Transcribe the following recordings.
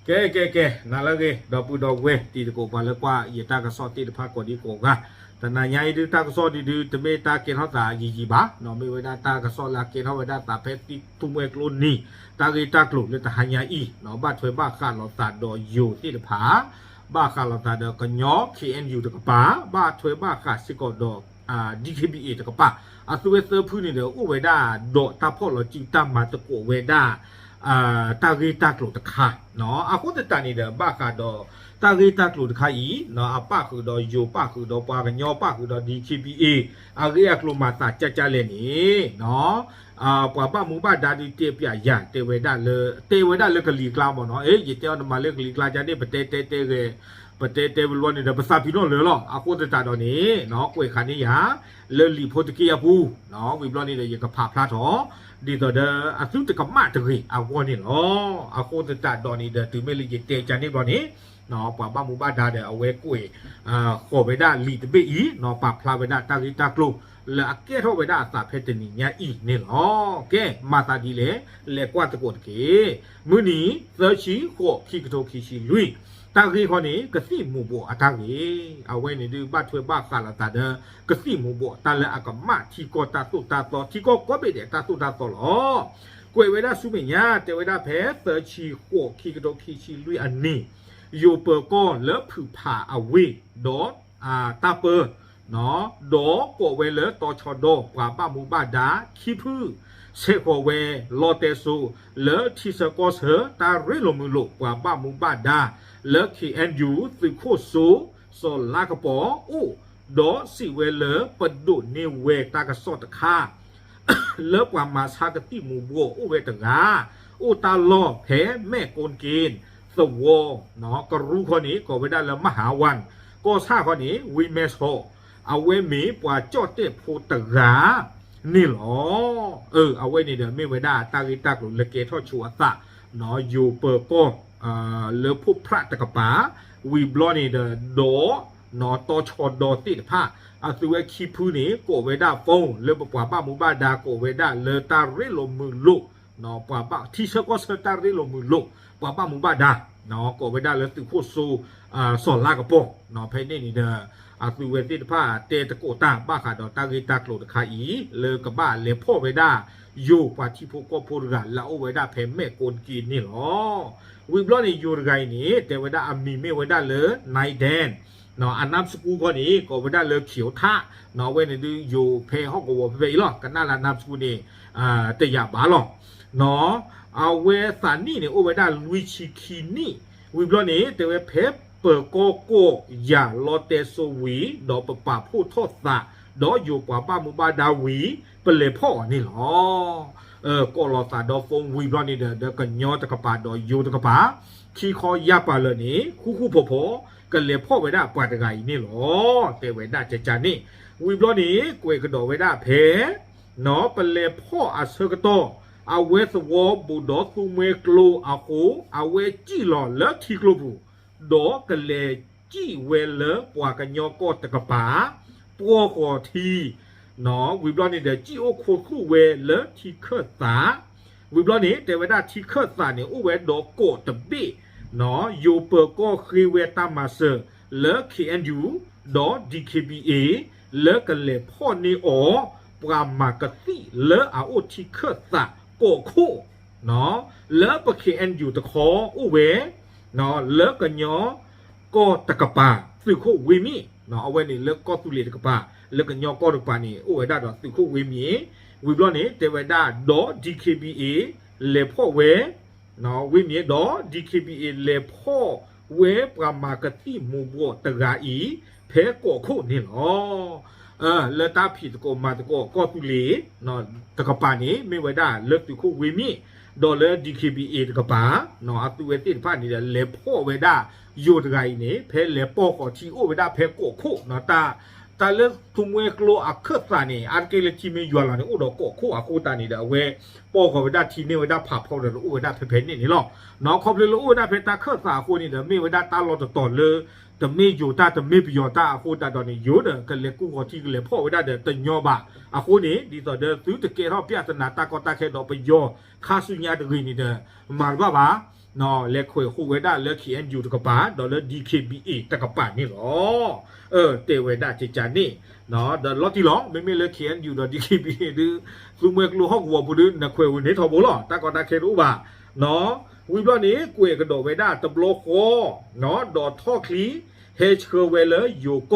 แกนั่นละเกดอกปูดอกเวตีตะโกบาลกว่าเยตากระสอตีตะพากอดีโกกะแต่นายดื้อตากระสอดีตะเมตาเกณฑ์เฮาตายีบะเนาะไม่เวดาตากระสอลาเกณฑ์เฮาเวดาตาเพชรติทุ่มเวกลุนนี่ตาเกตากลุเลยตาหายาอีเนาะบ้าถวยบ้าขาดเราตาดออยู่ที่ตะผาบ้าขาดเราตาดอกกันยอ KNU ตะกะปาบ้าถวยบ้าขาดสิกอดอกDKBA ตะกะปาสุเวเซอร์พื้นนี่เด้ออุเวดาดอตาพ่อเราจิงตามมาตะโกเวดาตากีตากลุตะคาเนาะอาคุตตานี่เด้อบ้าขาดอตากีตากลุตะคาอีเนาะป้าคือดอยูป้าคือดอปากันยอป้าคือดอ DKBA อาเรียกลุมาตาจะเลนี่เนาะปว่าป้ามูบ้าดาดีเตปยายาเตเวดาเลกะลีกลาบ่เนาะเยเตอมาเลกลีกลาจานี่ปะเตเกปะเตบลวนนี่เด้อภาษาพี่น้องเลยล่ะอาคุตตาดอนี่เนาะกวยคันนี่ยาเลลีโพตุเกียบูเนาะวิบลอนนี่เด้ยกะพาพลาทอดีต่อเด้ออาซุตะกะมาตะกีอาวอนี่ล่ะอาคุตตาดอนี่เด้อตึเมลีเยเตจานี่บ่นี่เนาะปว่าป้ามูบ้าดาเด้อเอาเวกวยขอเวดาลีตะเบอีเนาะปาพลาเวดาตากีตากลูละเกทเวดาสาเพตนี่ญาอีนี่ล่ะแกมาตาดีเลกว่าตะโกตะเกมื้อนี้เซอร์ชีขอคิกโตคิชิลุยตากีคนนี้กะสิหมู่บ่อาตากีเอาไว้นี่ดื้อบ้าถวยบ้าคาละตาเด้อกะสิหมู่บ่ตาละอากะมาที่กอตาตุตาตอที่ก็เบเดตาตุตาตอลอกวยเวดาสุเมญาเตเวดาเพเซอร์ชีขอคิกโตคิชิลุยอันนี้อยู่เปอร์ก็เลผึผาเอาไว้ดอตาเปอเนาะดอกเวเลตอชอดอกว่าบ้ามูบ้าดาขี้พื้เซโกเวลอเตซูเลทิสกอเสตาเรโลมือโลกว่าบ้ามูบ้าดาเลคีแอนยูสิโคซูโซลากระป๋ออู้ดอสิเวเลปดุนิเวตากระสอตะคาเลกว่ามาซากติมูบัวอู้เวตงาอู้ตาลอแพ้แม่โกนกินสวอเนาะก็รู้คนนี้ก็ไม่ได้แล้วมหาวันก็ซาคนนี้วิเมโซเอาไว้มีปว่าจอดเตะโพตรานี่หรอเอาไว้นี่เดี๋ยวไม่ไว้ได้ตากิตากหรือเลเกทอชัวตะเนาะอยู่เปอร์ก็เลอผู้พระตะกปาวีบลอนี่เดอโดเนาะตอชอดอติดผ้าตัวเวคีพื้นนี้โกเวด้าฟงเลอปว่าบ้ามูบ้าดาโกเวด้าเลอตาเรโลมือลุเนาะปว่าบ้าที่เชก็เซตาเรโลมือลุปว่าบ้ามูบ้าดาเนาะโกเวด้าเลอติโคซูสอนลากระโปงเนาะเพนนี่เดอตัวเวติดผ้าเตตะโกตาบ้าขาดอตากิตากโลตะคาอีเลอกับบ้าเลพ่อเวด้าอยู่กว่าที่พวกก็พูดกันแล้วเอาเวด้าเพมแม่โกนกินนี่หรอวิบลอนี่อยู่ไงนี่แต่เวด้ามีไม่เวด้าเลยนายแดนเนาะอันน้ำสกุลคนนี้ก็เวด้าเลยเขียวท่าเนาะเว้นดูอยู่เพห้องก็ว่าไปหรอกกันน่าละน้ำสกุลนี่แต่อย่าบ้าหรอกเนาะเอาเวสันนี่เนี่ยโอเวด้าลุยชิคินี่วิบลอนี่แต่เวเพเปิดโกโก้อย่าลอเตโซวีดอกปะป่าพูดโทษสะดออยู่กว่าป้ามุบาดาวีเป็นเลยพ่อนี่หรอก็รอสาดอฟงวีบลอนี่เดอกันยอตะกปาดอยูตะกปาขี้คอยาปาเลยนี่คู่โผกันเลยพ่อไว้ได้ปาดไงนี่หรอแต่ไว้ได้เจจานี่วีบลอนี่กวยกระโดดไว้ได้เพเนาะเป็นเลยพ่ออาเซกโตเอาเวสวอบูดอซูเมกลูอาคูเอาเวจีหล่อแล้วทีกลูบูดอกันเลยจีเวเลปว่ากันยอก็ตะกปาปัวกอทีเนาะวิบลอนี่เดจีโอโคคู่เวเลทีเคอร์สาวิบลอนี่แต่เวลาทีเคอร์สาเนี่ยอุเวดอโกตะบีเนาะยูเปอร์ก็ครีเวตามาเซอร์เลคีแอนยูดอดีเคบีเอเลกันเลยพ่อนี่อ๋อปรามากติเลอาโอทีเคอร์สาโกคู่เนาะเลปะคีแอนยูตะคออุเวเนาะเลกันยอก็ตะกปาสึโควิมิเนาะเอาไว้นี่เลก็ตุลีตะกปาเลกันยอก็ตะปานี่โอ้ยได้ดอกสึโควิมิวิบลอนี่เตวดาดอ DKBA เลพ่อเวเนาะวิมิดอ DKBA เลพ่อเวปรามากติมูบัวตะกาอีเพโกโคนี่เนาะเลตาผิดก็มาตะก็ตุลีเนาะตะกปานี่ไม่ไว้ได้เลสึโควิมิดอลเลอร์ DKBA ตะกปาเนาะตัวเวติดผ้านี่เลพ่อเวด้าอยู่ไงนี่เพเลปอก็ที่โอเวด้าเพโกโคเนาะตาเลทุมเวกโลอักเคสานี่อันเกลทีมีอยู่แล้วนี่อุดโกโคอะโคตานี่เดเวปอก็เวด้าทีนี่เวด้าผับพอเดอุเวด้าเพนี่หรอเนาะครบเลยอุเวด้าเพตาเคสาโคนี่เดมีเวด้าตาลอต่อเลยแต่มีอยู่ตาแต่มีประโยชน์ตาอะโคตาตอนนี้อยู่เด้อกันเลยกูก็ที่เลยพ่อเวด้าเดตัญญอบะอะโคนี่ดีต่อเดซื้อตะเกเฮาเปียตนาตาก็ตาแค่ดอกไปย่อคาสุญญาตะกีนี่เดมาว่า นอเลคุยคู่เวด้าเลขีอันยูตะกป่าดอเลดีเคบีอีตะกป่านี่หรอเตเวด้าจิจานี่เนาะเดอลอที่ร้องไม่เลขีอันยูดอดีเคบีดื้อซูเมกลูฮอกวัวบุดึนนะคุยวันนี้ทอบุหรอตะกอตาเครู้บ่าเนาะวิบล้อนี้กุยกระโดดเวด้าตะโบลโคเนาะดอท่อคลีเฮชเคเวเลโยโก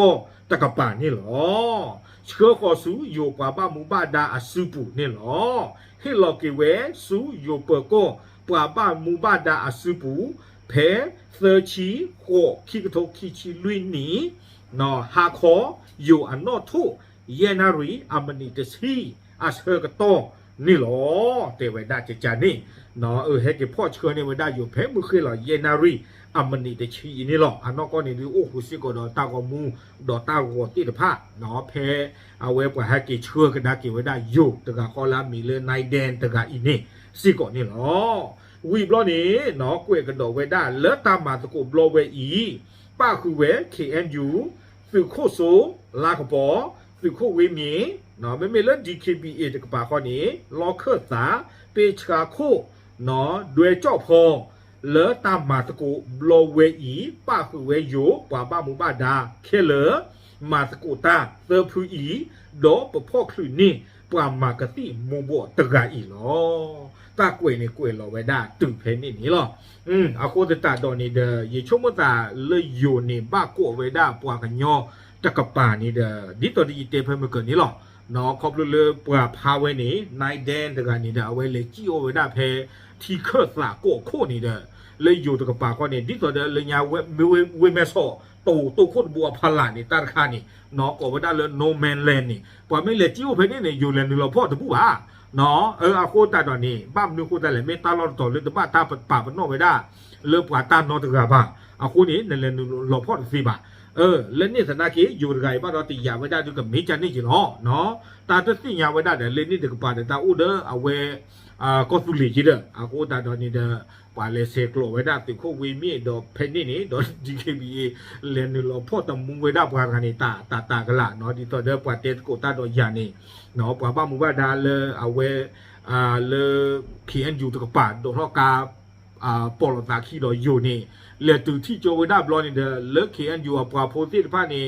ตะกป่านี่หรอเชื่อขอสู้โยป่าบ้ามูบ้าดาอสุปุนี่หรอให้ลอกิเวสู้โยเปโกป่าบ้ามูบ้าดาอสุปุเพเซอร์ชีโคคิกโตคิชิลุยนีนอฮาคอโยอันโนทุเยนารีอามนิเตซีอาเชกโตนี่หรอเตเวด้าเจจานี่เนาะเฮกิพ่อเชื่อเนี่ยเวด้าอยู่เพมือคือหรอเยนารีอามนิเตชีนี่หรออันนอกก็นี่ดูโอ้โหสิก็ดอตากอมูดอตากอติดผ้าเนาะเพเอาเวกว่าเฮกิเชื่อกันได้กิเวด้าอยู่ตะกะคอลามีเลยนายแดนตะกะอินี่สิก็นี่หรอวีบล้อนี้เนาะกุยกันดอกเวด้าเลิศตามมาตะกุบโลเวอีป้าคือเวเคเอ็นยูสื่อโคโซลากปอสื่อโคเวมีเนาะไม่เลิศดีเคบีเอตะกะป่าข้อนี้ลอเคอร์สาเปชาโคเนาะด้วยเจ้าพอเลิศตามมาตะกุบโลเวอีป้าคือเวโยป่าบ้ามูบ้าดาเคเลอมาตะกุตาเซอร์พูอีดอปพ่อคลื่นนี่ปรามากติมูโบตะกะอีหรอตากวยในกวยเราไว้ได้ตึงเพนนี่หรออาโคตตาดอนนี่เดยชมตาเลยอยู่ในบ้ากวไว้ได้ปวกันย่อตะกะป่านี่เดดิตอดีเตเพิ่มเกินนี่หรอเนาะครบเลยปวพาไว้นี่นายแดนตะกันนี่เดเอาไว้เลยจี้เอาไว้ได้เพที่เคอสละโกโคนี่เดเลยอยู่ตะกะป่าก็นี่ดิตอเดเลยยาเวเมโซตูโคตรบัวพลานี่ตาคานี่เนาะก็ไว้ได้เลยโนแมนแลนด์นี่ปวไม่เลยจี้เอาเพนี่เนี่ยอยู่แลนด์เราพ่อตะปูบ้าเนาะอาโคตาตอนนี้บ้ามนึกโคตาเลยไม่ตาลอดต่อเลยแต่บ้าตาป่าปนนอกไม่ได้เลือกป่าตานอตะกะบ้าอาโคนี้นั่นเลยหล่อพ่อสิบ่าเล่นนี่สนาคีอยู่ไงบ้านเราตียาไว้ได้ด้วยกับมิจันนี่จีเนาะเนาะตาตัวสิ่งยาไว้ได้เดี๋ยวเล่นนี่เด็กป่าเดี๋ยวตาอูเดอเอาไว้ก็สุริจีเด้ออาโคตาตอนนี้เด้อป่าเลเซกโลไว้ได้ติโควีมีดอกเพนนี่นี่ดอกจีเคบีเล่นนี่หล่อพ่อตมุงไว้ได้ป่ากันนี่ตากันละเนาะที่ต่อเด้อป่าเตสโกตาดอกยานี่เนาะป่าบ้ามุบ้าดาเลยเอาไว้เลยเขียนอยู่ตะกป่าโดนท่อกาปอลตาขี้ดอกอยู่นี่เลือตื่นที่โจไว้ได้บลอนี่เด้อเลิกเขียนอยู่ป่าโพธิผ้านี่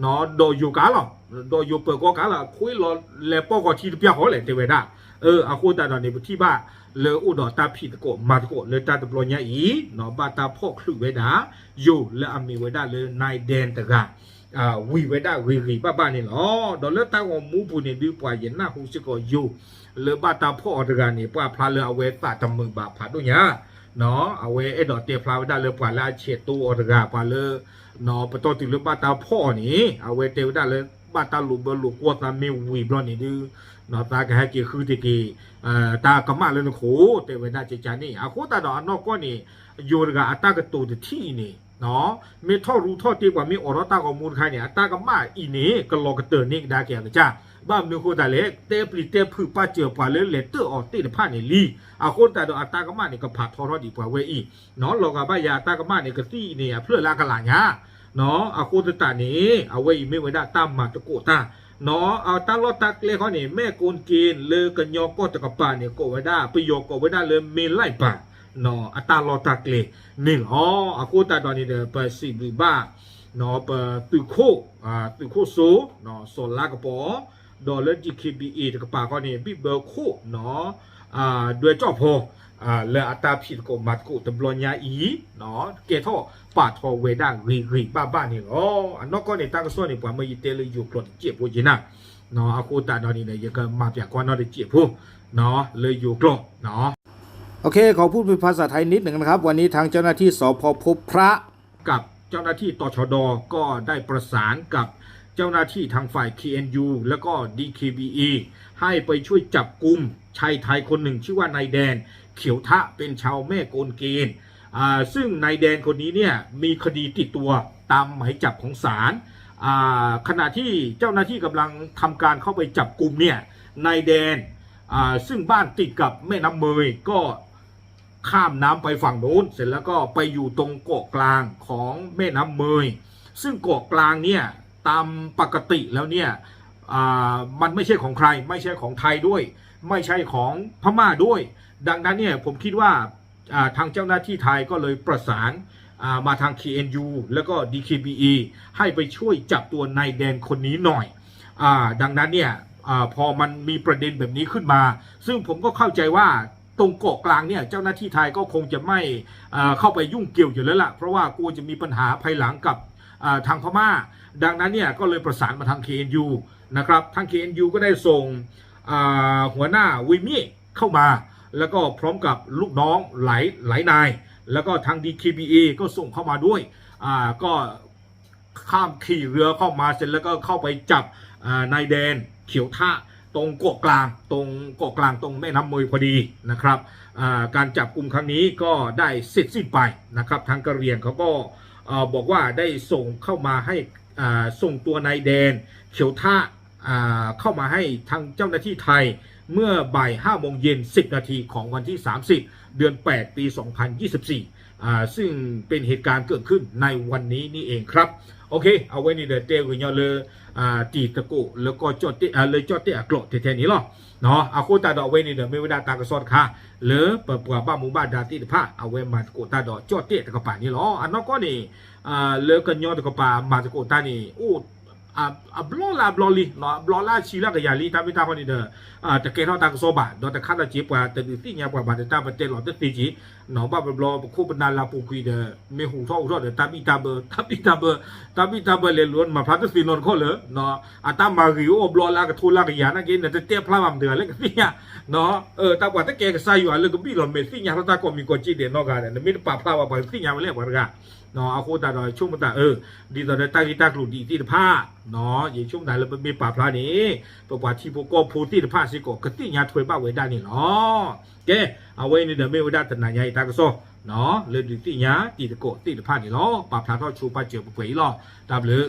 เนาะดอกอยู่กาหรอดอกอยู่เปิดก็กาละคุยรอแลปอกอที่เปียหอเลยเตเวด้าอาโคตาตอนนี้ที่บ้าเลอุดอตาผิดโกมาตโกเลตาตบลอยอีเนาะบาตาพ่อคลุเวดาอยู่เลอามีเวดาเลนายแดนตะกะวีเวดาวีรีบ้านี่เนาะดอเลตาของมูปูนี่ดูปว่าเย็นหน้าฮูซิโกอยู่เลบาตาพ่อตะกะนี่ป่าพลาเลเอาเวตาตำมือบาผาดุญาเนาะเอาเวดอเตพลาเวดาเลป่าลาเชตูอตะกะป่าเลเนาะปตอติเลบาตาพ่อนี่เอาเวเตวดาเลบาตาลูบลูกวตามีวีบลอนี่ดูเนาะตากะให้กี่คือติกีตากะมาเลยนะโคเตเวดาเจจานี่อาโคตาดอนอกก็นี่อยู่กะอัตากะตูที่นี่เนาะมีท่อรู้ท่อตีกว่ามีอรตากอมูลใครเนี่ยอัตากะมาอีนี่ก็ลอกะเตอนี่ได้แก่ละจ้าบ้ามนึกโคตาเล็กเตปลิเตพือป้าเจือป่าเลยเลเตอร์ออกติดผ้านี่ลีอาโคตาดออัตากะมานี่ก็ผัดทอดีกว่าเวอีเนาะลอกะบ้ายาอัตากะมานี่ก็ตีนี่เพื่อลากะหลาญาเนาะอาโคตานี่เอาไว้ไม่ไว้ได้ตามมาตะโกตาเนาะเอาตั้งรถตักเลยเขาเนี่ยแม่โกนกินเลยกันยอก็ตะกป่าเนี่ยก็ไว้ได้ประโยชน์ก็ไว้ได้เลยมีไล่ป่าเนาะอัตารอตักเลยนี่อ๋ออากูตาตอนนี้เดี๋ยวไปสิบบ้าเนาะไปตุโคโซเนาะโซลากระป๋อดอลเลอร์จีเคบีเอตะกป่าเขาเนี่ยบิเบลโคเนาะด้วยเจ้าพอเลอัตราผิดก็มัดกูตะบลอนยาอีเนาะเกท่อป่าทอเวด้ารีบ้านี่อ๋ออันนอกก็ในตั้งส่วนในป่าเมื่อยีเตเลยอยู่กลดเจ็บปวดจีน่ะเนาะอากูตาตอนนี้เนี่ยยังก็มาเปียกว่าน่าจะเจ็บผู้เนาะเลยอยู่กลดเนาะโอเคขอพูดเป็นภาษาไทยนิดหนึ่งนะครับวันนี้ทางเจ้าหน้าที่สพพบพระกับเจ้าหน้าที่ตชดก็ได้ประสานกับเจ้าหน้าที่ทางฝ่าย KNU แล้วก็ DKBE ให้ไปช่วยจับกุมชายไทยคนหนึ่งชื่อว่านายแดนเขียวทะเป็นชาวแม่โกนเกณฑ์ซึ่งนายแดนคนนี้เนี่ยมีคดีติดตัวตามหมายจับของศาลขณะที่เจ้าหน้าที่กำลังทำการเข้าไปจับกุมเนี่ยนายแดนซึ่งบ้านติดกับแม่น้ำเมยก็ข้ามน้ำไปฝั่งโน้นเสร็จแล้วก็ไปอยู่ตรงเกาะกลางของแม่น้ำเมยซึ่งเกาะกลางเนี่ยตามปกติแล้วเนี่ยมันไม่ใช่ของใครไม่ใช่ของไทยด้วยไม่ใช่ของพม่าด้วยดังนั้นเนี่ยผมคิดว่า ทางเจ้าหน้าที่ไทยก็เลยประสานมาทาง KNU แล้วก็ DKBE ให้ไปช่วยจับตัวนายแดนคนนี้หน่อยดังนั้นเนี่ยพอมันมีประเด็นแบบนี้ขึ้นมาซึ่งผมก็เข้าใจว่าตรงเกาะกลางเนี่ยเจ้าหน้าที่ไทยก็คงจะไม่เข้าไปยุ่งเกี่ยวอยู่แล้วล่ะเพราะว่ากลัวจะมีปัญหาภายหลังกับทางพม่าดังนั้นเนี่ยก็เลยประสานมาทาง KNU นะครับทาง KNU ก็ได้ส่งหัวหน้าวิมิเข้ามาแล้วก็พร้อมกับลูกน้องหลายนายแล้วก็ทาง DKBA ก็ส่งเข้ามาด้วยก็ข้ามขี่เรือเข้ามาเสร็จแล้วก็เข้าไปจับนายแดนเขียวท่าตรงเกาะกลางตรงแม่น้ำมวยพอดีนะครับการจับกุมครั้งนี้ก็ได้เสร็จสิ้นไปนะครับทางกะเหรี่ยงเขาก็บอกว่าได้ส่งเข้ามาให้ส่งตัวนายแดนเขียวท่าเข้ามาให้ทางเจ้าหน้าที่ไทยเมื่อบ่าย5 โมงเย็น10 นาทีของวันที่30 เดือน 8 ปี 2024ซึ่งเป็นเหตุการณ์เกิดขึ้นในวันนี้นี่เองครับโอเคเอาไว้ในเดือนเตกุญยอเลยตีตะโกแล้วก็จอดเตเลยจอดเตะกรดแทนนี้หรอเนาะเอาโคตาดอกไว้ในเดือนไม่ได้ตากระสอดค่ะหรือเปิดบ้านหมู่บ้านดาติผ้าเอาไว้มาโกตาดอกจอดเตะตะกป่านี่หรออันนั้นก็นี่เลือกันยอตะกป่ามาตะโกตานี่โอ้บลอลีเนาะบลอลาชีละกับยาลีทำไม่ทำคนนี้เด้อแต่เกเขาตากระสอบบาโดนแต่ข้าตาจีบว่าแต่ดูที่เนี่ยว่าบาดตาประเทศหลอดตีจีเนาะบ้าบลอคู่บรรดาลาปูคุยเด้อไม่หูท่อเด้อตาบิตาเบอเลยล้วนมาพลัดสีนนท์เขาเลยเนาะตามมาหิวบลอลากับทุลากับยานะกินแต่เตี้ยพลาดเดือดเลยกับพี่เนี่ยเนาะตาว่าถ้าแกก็ใส่อยู่เลยก็บี้หลอนเมซี่เนี่ยเขาตาก็มีคนจีเด่นนอกกันเนี่ยไม่ได้ป่าพลาดว่าไปซี่เนี่ยมาเรียกว่ากันเนาะเอาโคตาดอยช่วงมันตาดีตอนได้ตั้งที่ตั้งกลุ่มดีที่ผ้าเนาะอย่างช่วงไหนเราเป็นมีป่าพลานี้ตัวป่าที่พวกก็พูดที่ผ้าสิโกกที่ยาถวยบ้าไว้ได้นี่เนาะแกเอาไว้ในเดิมไม่ไว้ได้แต่นายใหญ่ตากระโซเนาะเลยดีที่ยาตีตะโกตีตะผ้านี่เนาะป่าพลาทอดชูป่าเจียวป่วยหรอตามเลย